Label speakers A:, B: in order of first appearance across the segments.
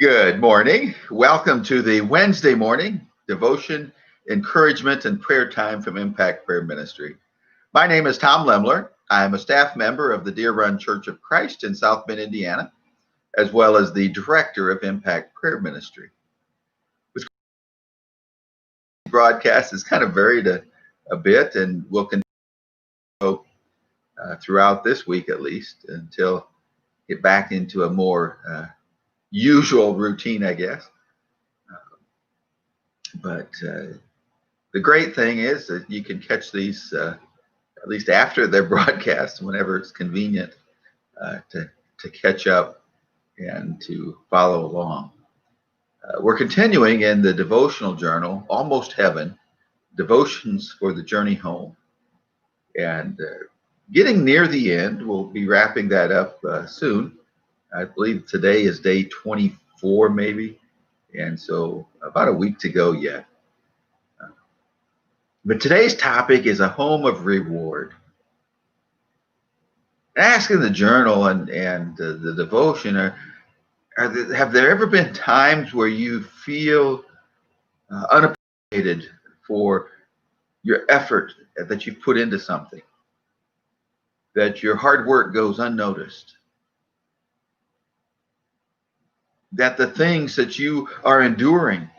A: Good morning. Welcome to the Wednesday morning devotion, encouragement, and prayer time from Impact Prayer Ministry. My name is Tom Lemler. I'm a staff member of the Deer Run Church of Christ in South Bend, Indiana, as well as the director of Impact Prayer Ministry. This broadcast is kind of varied a bit and will continue throughout this week at least until get back into a more usual routine, I guess. But the great thing is that you can catch these at least after they're broadcast, whenever it's convenient to catch up and to follow along. We're continuing in the devotional journal, Almost Heaven, Devotions for the Journey Home. And getting near the end, we'll be wrapping that up soon. I believe today is day 24, maybe. And so about a week to go yet. But today's topic is a home of reward. Asking the journal and the devotion, have there ever been times where you feel unappreciated for your effort that you've put into something, that your hard work goes unnoticed, that the things that you are enduring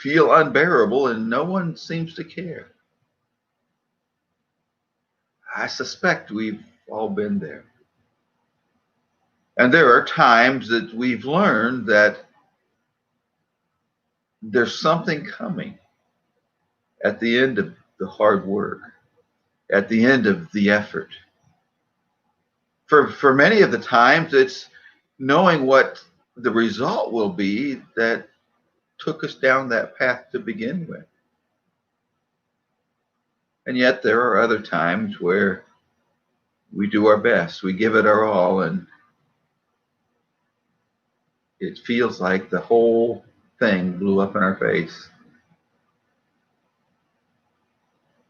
A: feel unbearable and no one seems to care? I suspect we've all been there. And there are times that we've learned that there's something coming at the end of the hard work, at the end of the effort. For many of the times, it's knowing what the result will be that took us down that path to begin with. And yet there are other times where we do our best, we give it our all, and it feels like the whole thing blew up in our face.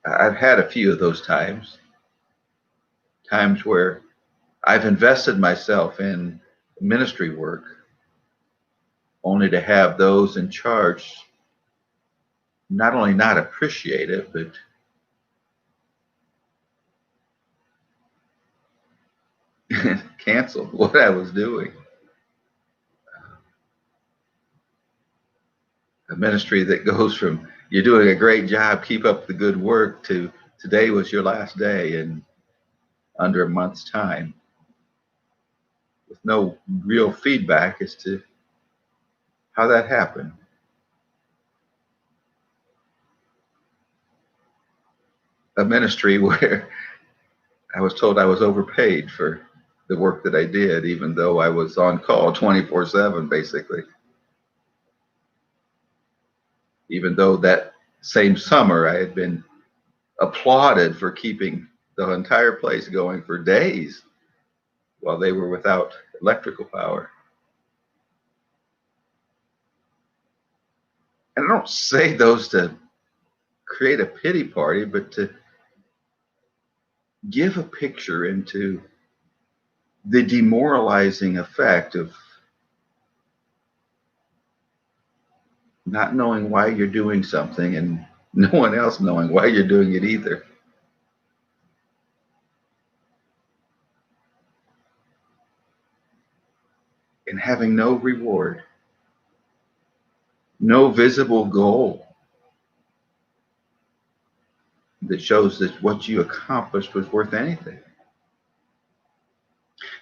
A: I've had a few of those times where I've invested myself in ministry work only to have those in charge not only not appreciate it, but cancel what I was doing. A ministry that goes from "you're doing a great job, keep up the good work" to "today was your last day" in under a month's time, with no real feedback as to how that happened. A ministry where I was told I was overpaid for the work that I did, even though I was on call 24/7, basically. Even though that same summer I had been applauded for keeping the entire place going for days while they were without electrical power. And I don't say those to create a pity party, but to give a picture into the demoralizing effect of not knowing why you're doing something and no one else knowing why you're doing it either. And having no reward, no visible goal that shows that what you accomplished was worth anything.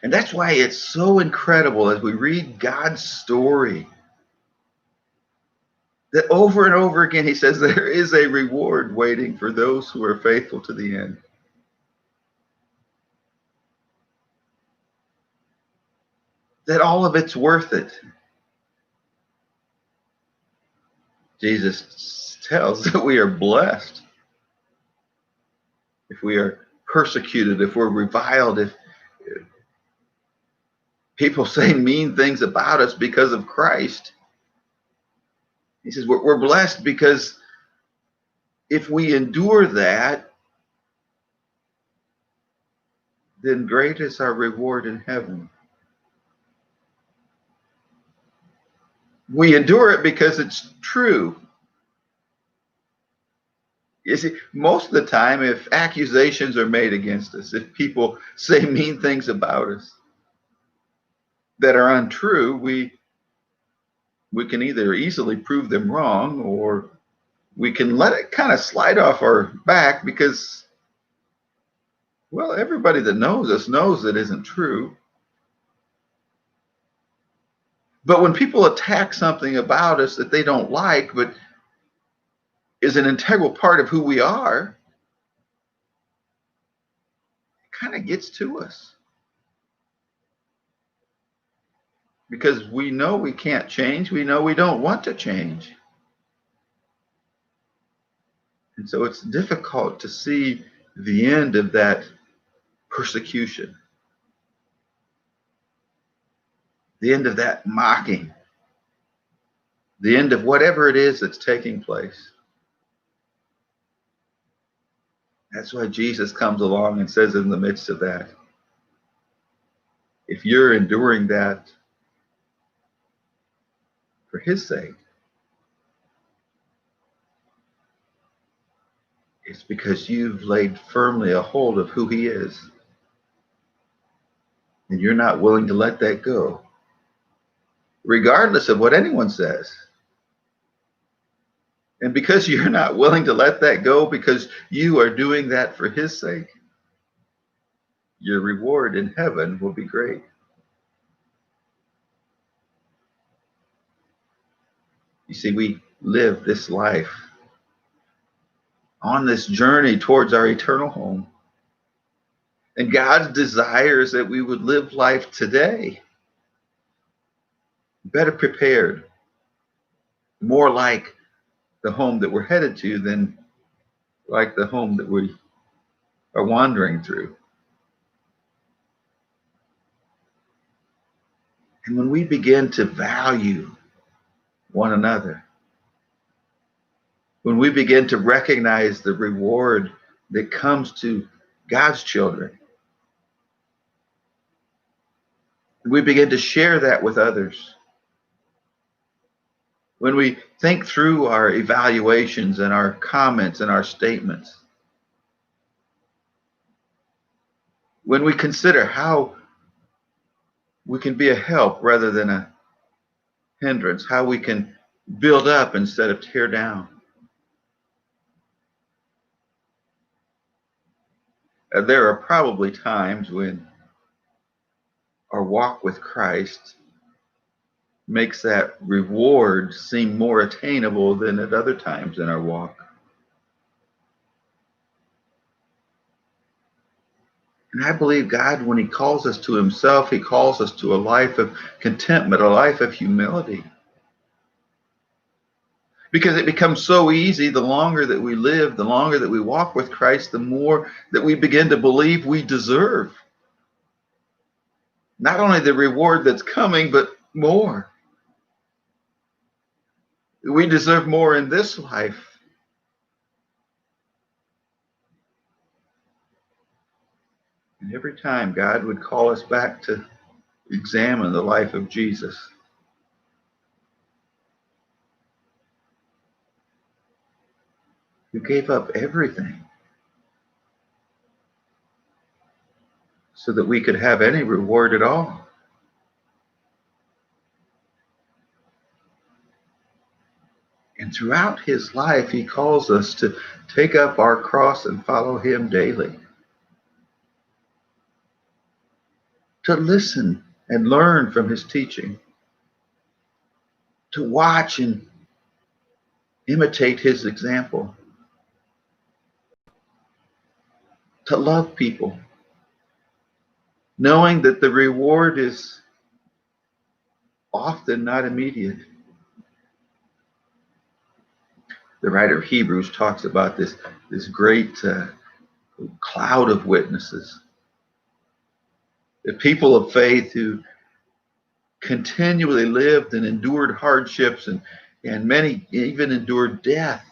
A: And that's why it's so incredible as we read God's story that over and over again he says there is a reward waiting for those who are faithful to the end. That all of it's worth it. Jesus tells that we are blessed if we are persecuted, if we're reviled, if people say mean things about us because of Christ. He says we're blessed because if we endure that, then great is our reward in heaven. We endure it because it's true. You see, most of the time, if accusations are made against us, if people say mean things about us that are untrue, we can either easily prove them wrong, or we can let it kind of slide off our back because, well, everybody that knows us knows it isn't true. But when people attack something about us that they don't like, but is an integral part of who we are, it kind of gets to us because we know we can't change. We know we don't want to change. And so it's difficult to see the end of that persecution, the end of that mocking, the end of whatever it is that's taking place. That's why Jesus comes along and says, in the midst of that, if you're enduring that for his sake, it's because you've laid firmly a hold of who he is, and you're not willing to let that go, regardless of what anyone says. And because you're not willing to let that go, because you are doing that for his sake, your reward in heaven will be great. You see, we live this life on this journey towards our eternal home. And God's desire is that we would live life today better prepared, more like the home that we're headed to than like the home that we are wandering through. And when we begin to value one another, when we begin to recognize the reward that comes to God's children, we begin to share that with others. When we think through our evaluations and our comments and our statements, when we consider how we can be a help rather than a hindrance, how we can build up instead of tear down. There are probably times when our walk with Christ makes that reward seem more attainable than at other times in our walk. And I believe God, when he calls us to himself, he calls us to a life of contentment, a life of humility. Because it becomes so easy the longer that we live, the longer that we walk with Christ, the more that we begin to believe we deserve not only the reward that's coming, but more. We deserve more in this life. And every time God would call us back to examine the life of Jesus, who gave up everything so that we could have any reward at all. And throughout his life, he calls us to take up our cross and follow him daily. To listen and learn from his teaching. To watch and imitate his example. To love people, knowing that the reward is often not immediate. The writer of Hebrews talks about this great cloud of witnesses. The people of faith who continually lived and endured hardships, and many even endured death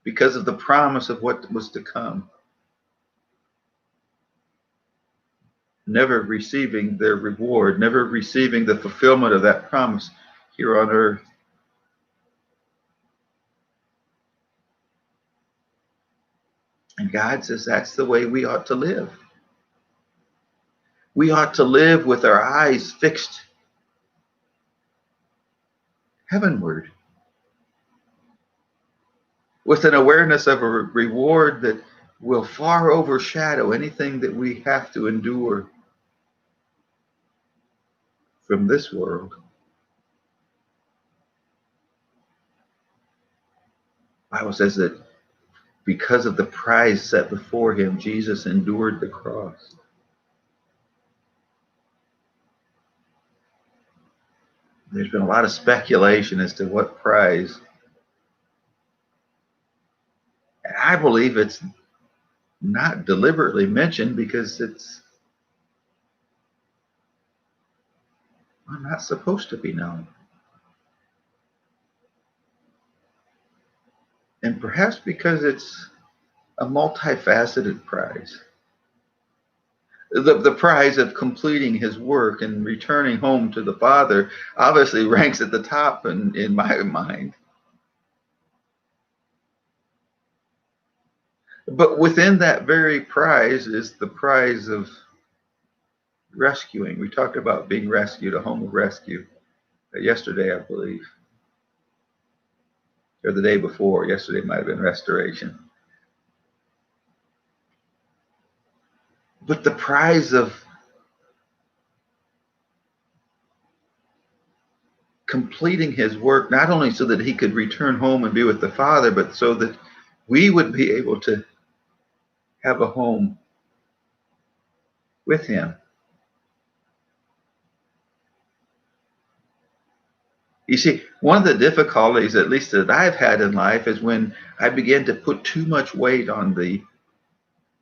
A: because of the promise of what was to come, never receiving their reward, never receiving the fulfillment of that promise. here on earth. And God says that's the way we ought to live. We ought to live with our eyes fixed heavenward, with an awareness of a reward that will far overshadow anything that we have to endure from this world. The Bible says that because of the prize set before him, Jesus endured the cross. There's been a lot of speculation as to what prize. And I believe it's not deliberately mentioned because it's not supposed to be known. And perhaps because it's a multifaceted prize. The prize of completing his work and returning home to the Father obviously ranks at the top in my mind. But within that very prize is the prize of rescuing. We talked about being rescued, a home of rescue, yesterday, I believe, or the day before. Yesterday might have been restoration. But the prize of completing his work, not only so that he could return home and be with the Father, but so that we would be able to have a home with him. You see, one of the difficulties, at least that I've had in life, is when I begin to put too much weight on the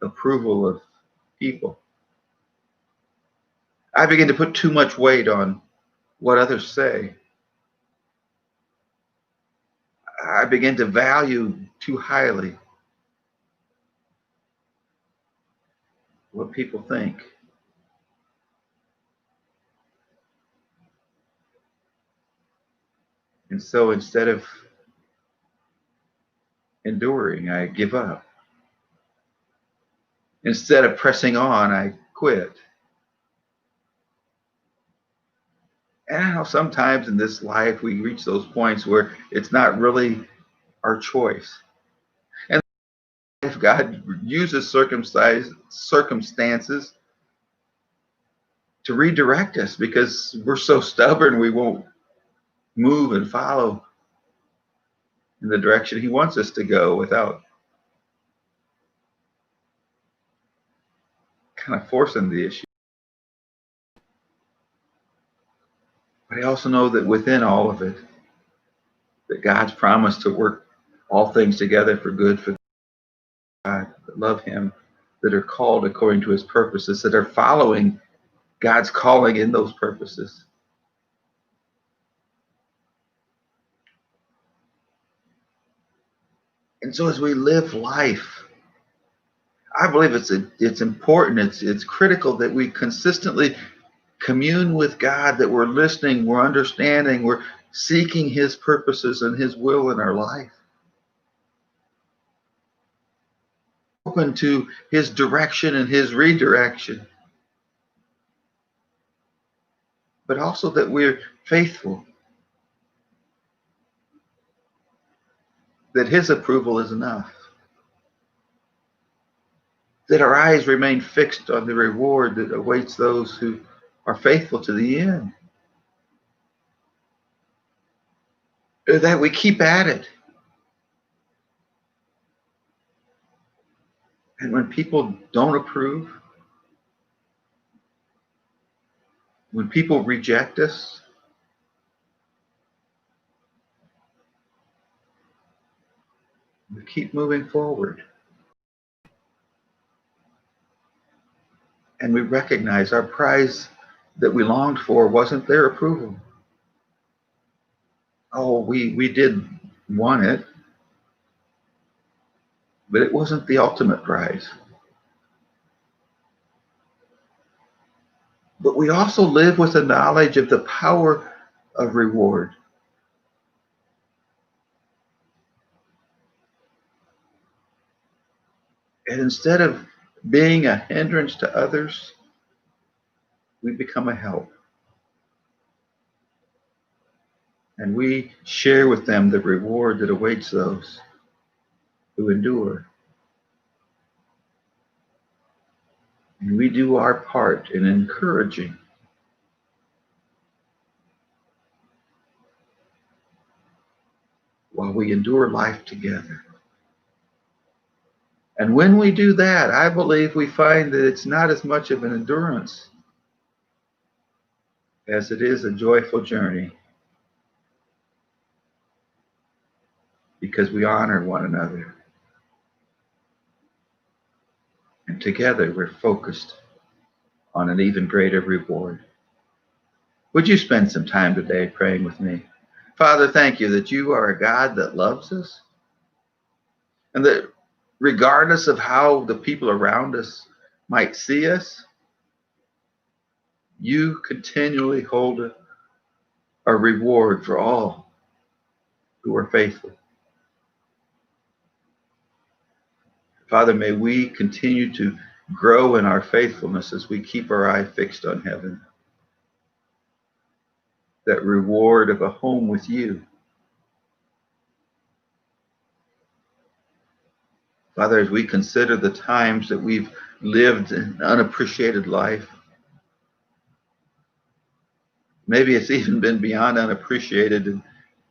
A: approval of people. I begin to put too much weight on what others say. I begin to value too highly what people think. And so instead of enduring, I give up. Instead of pressing on, I quit. And I know sometimes in this life we reach those points where it's not really our choice. And if God uses circumstances to redirect us because we're so stubborn we won't move and follow in the direction he wants us to go without kind of forcing the issue. But I also know that within all of it, that God's promised to work all things together for good for God that love him, that are called according to his purposes, that are following God's calling in those purposes. And so as we live life, I believe it's important, it's critical that we consistently commune with God, that we're listening, we're understanding, we're seeking his purposes and his will in our life. Open to his direction and his redirection. But also that we're faithful. That his approval is enough. That our eyes remain fixed on the reward that awaits those who are faithful to the end. That we keep at it. And when people don't approve, when people reject us, we keep moving forward. And we recognize our prize that we longed for wasn't their approval. Oh, we did want it, but it wasn't the ultimate prize. But we also live with the knowledge of the power of reward. And instead of being a hindrance to others, we become a help. And we share with them the reward that awaits those who endure. And we do our part in encouraging while we endure life together. And when we do that, I believe we find that it's not as much of an endurance as it is a joyful journey, because we honor one another. And together we're focused on an even greater reward. Would you spend some time today praying with me? Father, thank you that you are a God that loves us, and that regardless of how the people around us might see us, you continually hold a reward for all who are faithful. Father, may we continue to grow in our faithfulness as we keep our eye fixed on heaven. That reward of a home with you. Father, as we consider the times that we've lived an unappreciated life, maybe it's even been beyond unappreciated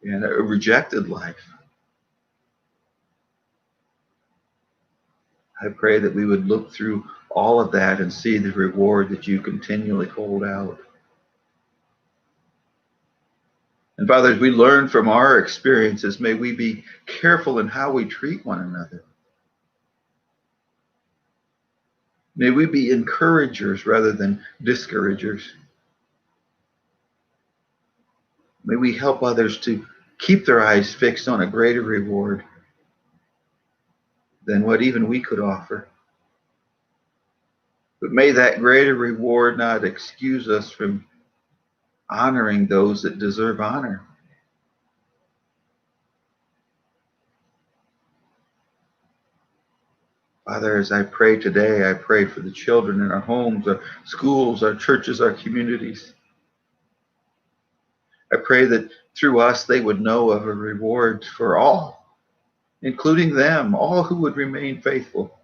A: and a rejected life. I pray that we would look through all of that and see the reward that you continually hold out. And Father, as we learn from our experiences, may we be careful in how we treat one another. May we be encouragers rather than discouragers. May we help others to keep their eyes fixed on a greater reward than what even we could offer. But may that greater reward not excuse us from honoring those that deserve honor. Father, as I pray today, I pray for the children in our homes, our schools, our churches, our communities. I pray that through us they would know of a reward for all, including them, all who would remain faithful.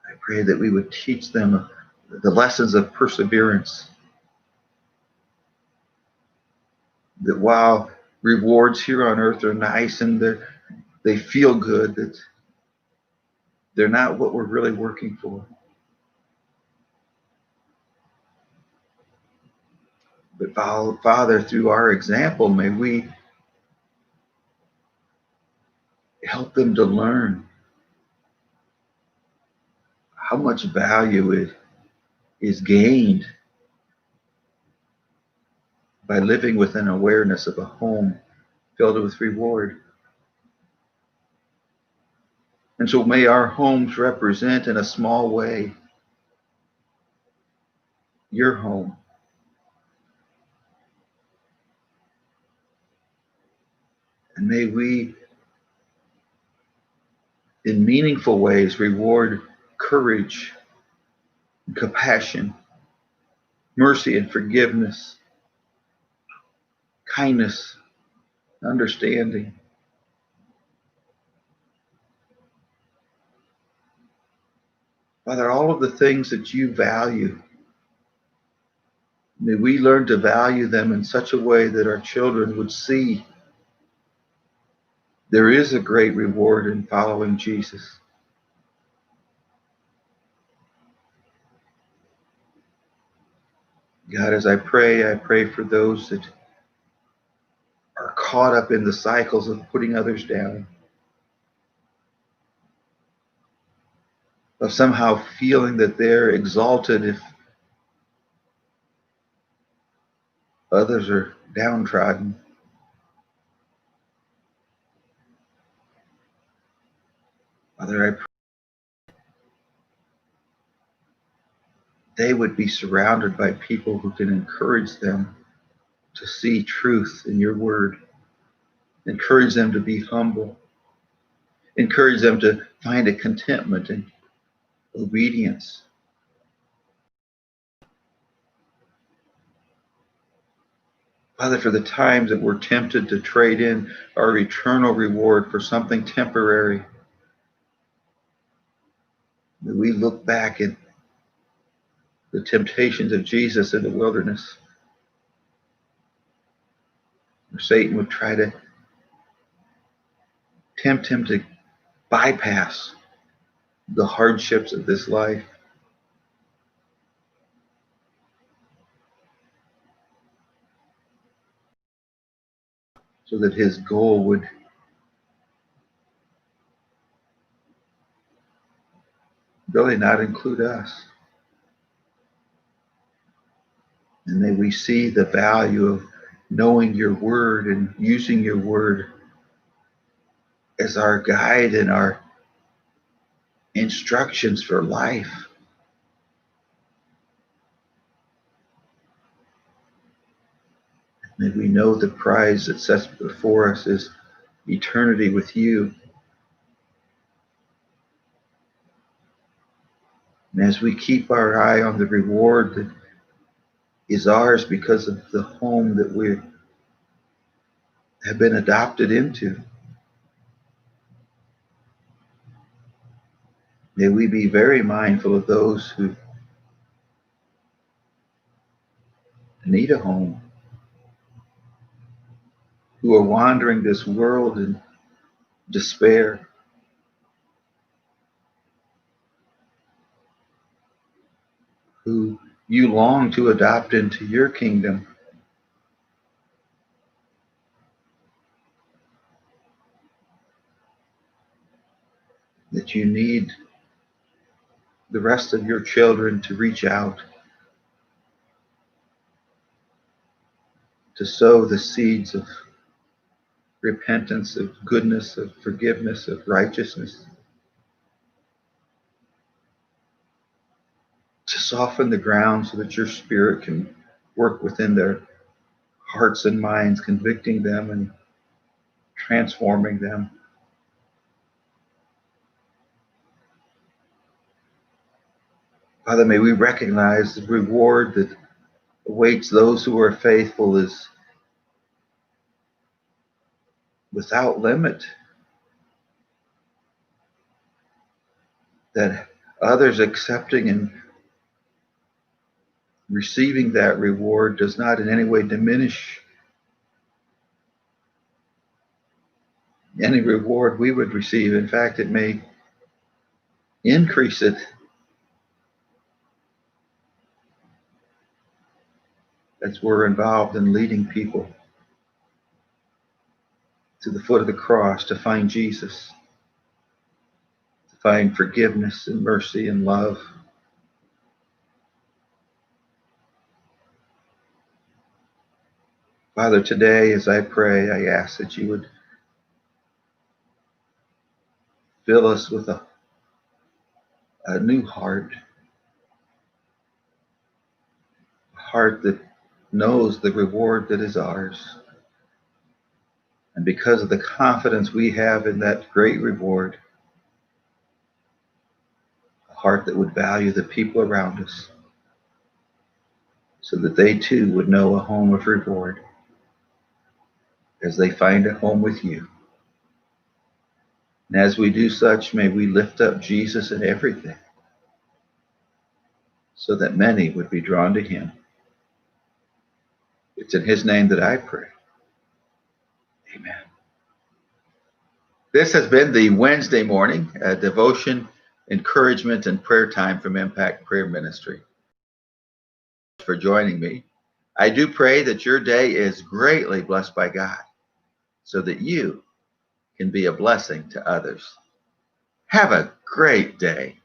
A: I pray that we would teach them the lessons of perseverance. That while rewards here on earth are nice and they feel good, that they're not what we're really working for. But Father, through our example, may we help them to learn how much value it is gained by living with an awareness of a home filled with reward. And so may our homes represent in a small way your home. And may we, in meaningful ways, reward courage, and compassion, mercy and forgiveness, kindness, understanding. Father, all of the things that you value, may we learn to value them in such a way that our children would see there is a great reward in following Jesus. God, as I pray for those that are caught up in the cycles of putting others down, of somehow feeling that they're exalted if others are downtrodden. Father, I pray they would be surrounded by people who can encourage them to see truth in your word. Encourage them to be humble. Encourage them to find a contentment in obedience. Father, for the times that we're tempted to trade in our eternal reward for something temporary, that we look back at the temptations of Jesus in the wilderness, where Satan would try to tempt him to bypass the hardships of this life. So that his goal would really not include us. And may we see the value of knowing your word and using your word as our guide and our instructions for life. May we know the prize that sets before us is eternity with you. And as we keep our eye on the reward that is ours because of the home that we have been adopted into, may we be very mindful of those who need a home, who are wandering this world in despair, who you long to adopt into your kingdom. That you need the rest of your children to reach out, to sow the seeds of repentance, of goodness, of forgiveness, of righteousness, to soften the ground so that your spirit can work within their hearts and minds, convicting them and transforming them. Father, may we recognize the reward that awaits those who are faithful is without limit. That others accepting and receiving that reward does not in any way diminish any reward we would receive. In fact, it may increase it. As we're involved in leading people to the foot of the cross to find Jesus, to find forgiveness and mercy and love. Father, today as I pray, I ask that you would fill us with a new heart, a heart that knows the reward that is ours. And because of the confidence we have in that great reward, a heart that would value the people around us so that they too would know a home of reward as they find a home with you. And as we do such, may we lift up Jesus in everything so that many would be drawn to him. It's in his name that I pray. Amen. This has been the Wednesday morning devotion, encouragement, and prayer time from Impact Prayer Ministry. For joining me. I do pray that your day is greatly blessed by God so that you can be a blessing to others. Have a great day.